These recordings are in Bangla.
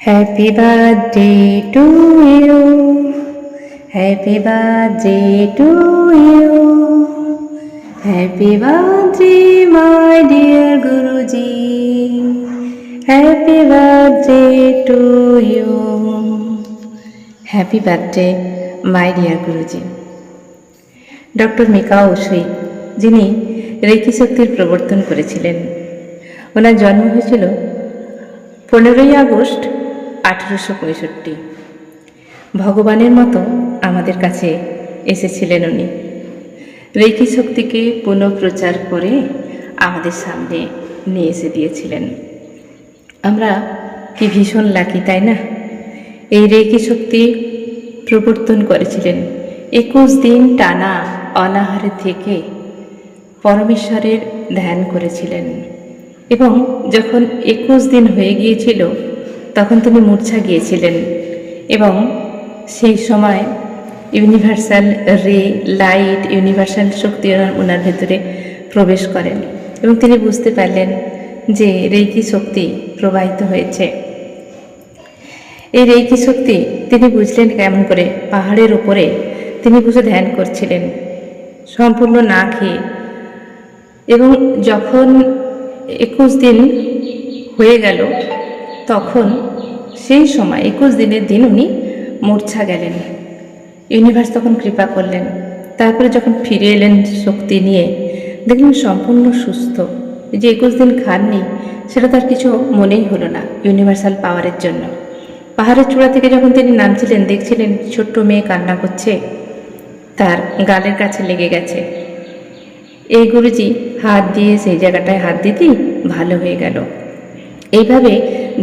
Happy birthday to you. Happy birthday to you. Happy birthday, my dear Guruji. Happy birthday to you. Happy birthday, my dear Guruji. Doctor Mikao Usui, যিনি রেকি শক্তির প্রবর্তন করেছিলেন, ওনার জন্ম হয়েছিল 15ই আগস্ট 1865। ভগবানের মতো আমাদের কাছে এসেছিলেন উনি। রেকি শক্তিকে পুনঃপ্রচার করে আমাদের সামনে নিয়ে এসে দিয়েছিলেন। আমরা কি ভীষণ লাকি, তাই না? এই রেকি শক্তি প্রবর্তন করেছিলেন 21 দিন টানা অনাহারে থেকে পরমেশ্বরের ধ্যান করেছিলেন, এবং যখন 21 দিন হয়ে গিয়েছিল তখন তিনি মূর্ছা গিয়েছিলেন, এবং সেই সময় ইউনিভার্সাল রে, লাইট, ইউনিভার্সাল শক্তি ওনার ভেতরে প্রবেশ করেন, এবং তিনি বুঝতে পারলেন যে রেকি শক্তি প্রবাহিত হয়েছে। এই রেকি শক্তি তিনি বুঝলেন কেমন করে? পাহাড়ের উপরে তিনি বসে ধ্যান করছিলেন সম্পূর্ণ না খেয়ে, এবং যখন 21 দিন হয়ে গেল তখন সেই সময় 21 দিনের দিন উনি মূর্ছা গেলেন। ইউনিভার্স তখন কৃপা করলেন। তারপরে যখন ফিরে এলেন শক্তি নিয়ে, দেখলেন সম্পূর্ণ সুস্থ। যে 21 দিন খাননি সেটা তার কিছু মনেই হলো না ইউনিভার্সাল পাওয়ারের জন্য। পাহাড়ের চূড়া থেকে যখন তিনি নামছিলেন, দেখছিলেন ছোট্ট মেয়ে কান্না করছে, তার গালের কাছে লেগে গেছে। এই গুরুজি হাত দিয়ে সেই জায়গাটায় হাত দিতেই ভালো হয়ে গেল। এইভাবে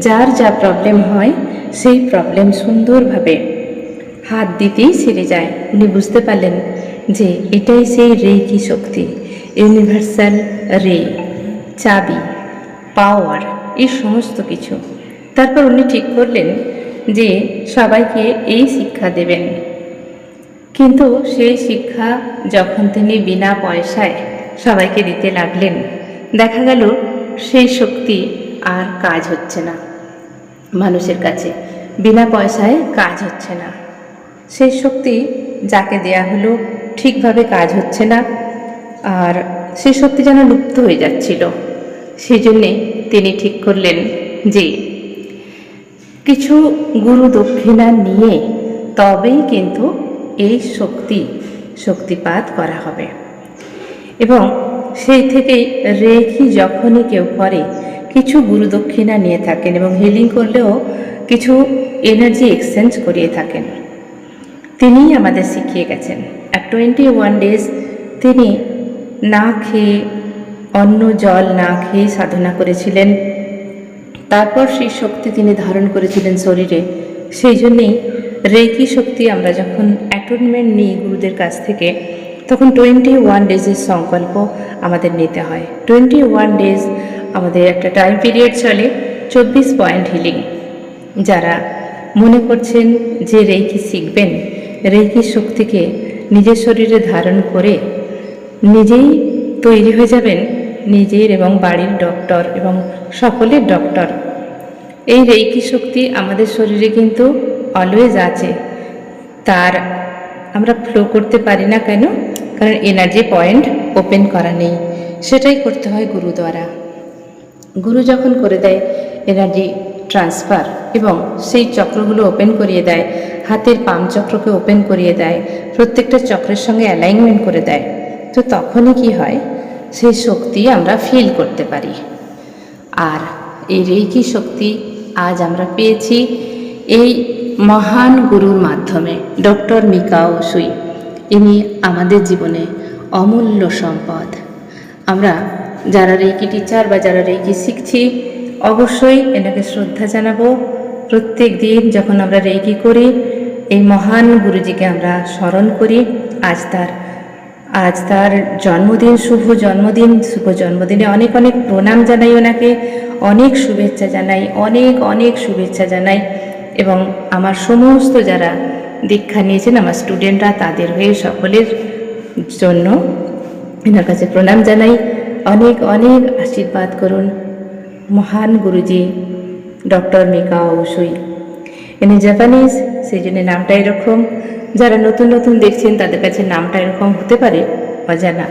যার যা প্রবলেম হয় সেই প্রবলেম সুন্দরভাবে হাত দিতেই সেরে যায়। উনি বুঝতে পারলেন যে এটাই সেই রেকি শক্তি, ইউনিভার্সাল রে, চাবি, পাওয়ার, এই সমস্ত কিছু। তারপর উনি ঠিক করলেন যে সবাইকে এই শিক্ষা দেবেন, কিন্তু সেই শিক্ষা যখন তিনি বিনা পয়সায় সবাইকে দিতে লাগলেন, দেখা গেল সেই শক্তি আর কাজ হচ্ছে না। মানুষের কাছে বিনা পয়সায় কাজ হচ্ছে না। সেই শক্তি যাকে দেয়া হলো ঠিকভাবে কাজ হচ্ছে না, আর সেই শক্তি যেন লুপ্ত হয়ে যাচ্ছিল। সেই জন্যে তিনি ঠিক করলেন যে কিছু গুরু দক্ষিণা নিয়ে তবেই কিন্তু এই শক্তিপাত করা হবে। এবং সেই থেকেই রেকি যখনই কেউ করে কিছু গুরু দক্ষিণা নিয়ে থাকেন, এবং হিলিং করলেও কিছু এনার্জি এক্সচেঞ্জ করিয়ে থাকেন। তিনিই আমাদের শিখিয়ে গেছেন। 21 ডেজ তিনি না খেয়ে, অন্ন জল না খেয়ে সাধনা করেছিলেন। তারপর সেই শক্তি তিনি ধারণ করেছিলেন শরীরে। সেই জন্যেই রেকি শক্তি আমরা যখন অ্যাটনমেন্ট নিই গুরুদের কাছ থেকে, তখন 21 ডেজের সংকল্প আমাদের নিতে হয়। 21 ডেজ আমাদের একটা টাইম পিরিয়ড চলে, 24 পয়েন্ট হিলিং। যারা মনে করছেন যে রেকি শিখবেন, রেকি শক্তিকে নিজের শরীরে ধারণ করে নিজেই তৈরি হয়ে যাবেন নিজের এবং বাড়ির ডক্টর এবং সকলের ডক্টর। এই রেকি শক্তি আমাদের শরীরে কিন্তু অলওয়েজ আছে। তার আমরা ফ্লো করতে পারি না কেন? কারণ এনার্জি পয়েন্ট ওপেন করা নেই। সেটাই করতে হয় গুরু দ্বারা। গুরু যখন করে দেয় এনার্জি ট্রান্সফার, এবং সেই চক্রগুলো ওপেন করিয়ে দেয়, হাতের পাম চক্রকে ওপেন করিয়ে দেয়, প্রত্যেকটা চক্রের সঙ্গে অ্যালাইনমেন্ট করে দেয়, তো তখনই কি হয়? সেই শক্তি আমরা ফিল করতে পারি। আর এই রেকি শক্তি আজ আমরা পেয়েছি এই মহান গুরুর মাধ্যমে, ডক্টর মিকাও উশুই। ইনি আমাদের জীবনে অমূল্য সম্পদ। আমরা যারা রেকি টিচার বা যারা রেকি শিখছি, অবশ্যই এনাকে শ্রদ্ধা জানাবো। প্রত্যেক দিন যখন আমরা রেকি করি, এই মহান গুরুজিকে আমরা স্মরণ করি। আজ তার জন্মদিন, শুভ জন্মদিনে অনেক অনেক প্রণাম জানাই ওনাকে, অনেক শুভেচ্ছা জানাই, অনেক শুভেচ্ছা জানাই। এবং আমার সমস্ত যারা দীক্ষা নিয়েছেন, আমার স্টুডেন্টরা, তাদের হয়ে সকলের জন্য এনার কাছে প্রণাম জানাই। অনেক আশীর্বাদ করুন। মহান গুরুজি ডক্টর মিকাও উসুই। ইনি জাপানিজ, সেই জন্য নামটা এরকম। যারা নতুন নতুন দেখছেন তাদের কাছে নামটা এরকম হতে পারে অজানা।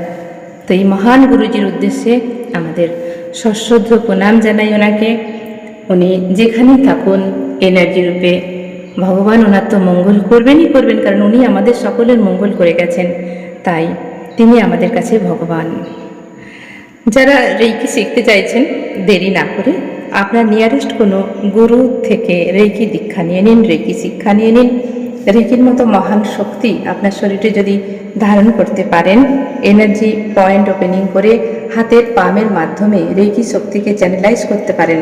তো এই মহান গুরুজির উদ্দেশ্যে আমাদের সশ্রদ্ধ প্রণাম জানাই ওনাকে। উনি যেখানেই থাকুন এনার্জি রূপে, ভগবান ওনার তো মঙ্গল করবেনই করবেন, কারণ উনি আমাদের সকলের মঙ্গল করে গেছেন, তাই তিনি আমাদের কাছে ভগবান। যারা রেইকি শিখতে চাইছেন দেরি না করে আপনার নিয়ারেস্ট কোনো গুরু থেকে রেইকি দীক্ষা নিয়ে নিন, রেইকি শিক্ষা নিয়ে নিন। রেইকির মতো মহান শক্তি আপনার শরীরে যদি ধারণ করতে পারেন, এনার্জি পয়েন্ট ওপেনিং করে হাতের পামের মাধ্যমে রেইকি শক্তিকে চ্যানেলাইজ করতে পারেন,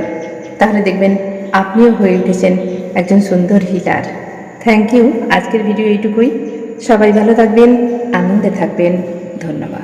তাহলে দেখবেন আপনিও হয়ে উঠেছেন একজন সুন্দর হিলার। Thank you. আজকের ভিডিও এইটুকুই। সবাই ভালো থাকবেন, আনন্দে থাকবেন। ধন্যবাদ।